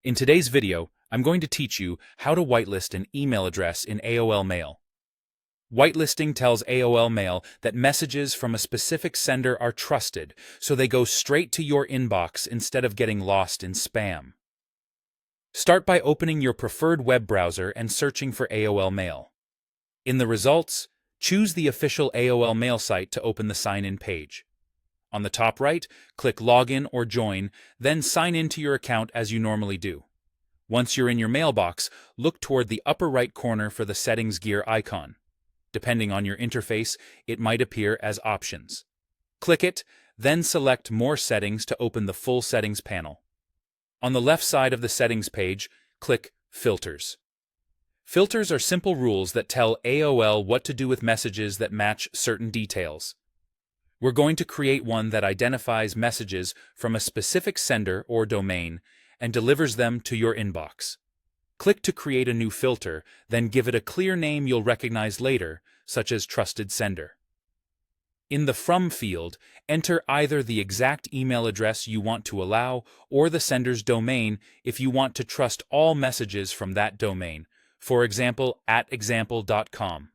In today's video, I'm going to teach you how to whitelist an email address in AOL Mail. Whitelisting tells AOL Mail that messages from a specific sender are trusted, so they go straight to your inbox instead of getting lost in spam. Start by opening your preferred web browser and searching for AOL Mail. In the results, choose the official AOL Mail site to open the sign-in page. On the top right, click Login or Join, then sign into your account as you normally do. Once you're in your mailbox, look toward the upper right corner for the Settings gear icon. Depending on your interface, it might appear as Options. Click it, then select More Settings to open the full Settings panel. On the left side of the Settings page, click Filters. Filters are simple rules that tell AOL what to do with messages that match certain details. We're going to create one that identifies messages from a specific sender or domain and delivers them to your inbox. Click to create a new filter, then give it a clear name you'll recognize later, such as Trusted Sender. In the From field, enter either the exact email address you want to allow or the sender's domain if you want to trust all messages from that domain, for example, @example.com.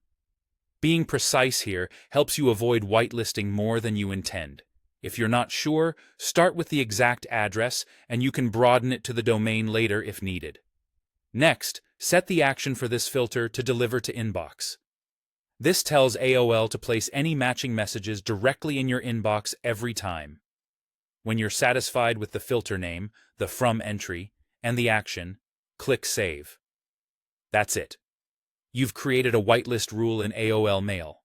Being precise here helps you avoid whitelisting more than you intend. If you're not sure, start with the exact address and you can broaden it to the domain later if needed. Next, set the action for this filter to deliver to inbox. This tells AOL to place any matching messages directly in your inbox every time. When you're satisfied with the filter name, the From entry, and the action, click Save. That's it. You've created a whitelist rule in AOL Mail.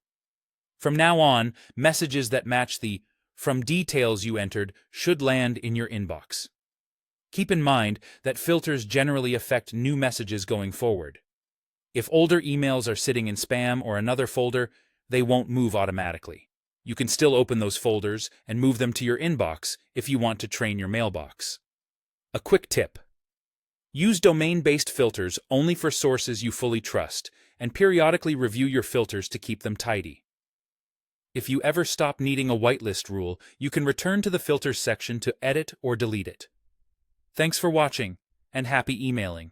From now on, messages that match the From details you entered should land in your inbox. Keep in mind that filters generally affect new messages going forward. If older emails are sitting in spam or another folder, they won't move automatically. You can still open those folders and move them to your inbox if you want to train your mailbox. A quick tip. Use domain-based filters only for sources you fully trust, and periodically review your filters to keep them tidy. If you ever stop needing a whitelist rule, you can return to the Filters section to edit or delete it. Thanks for watching, and happy emailing.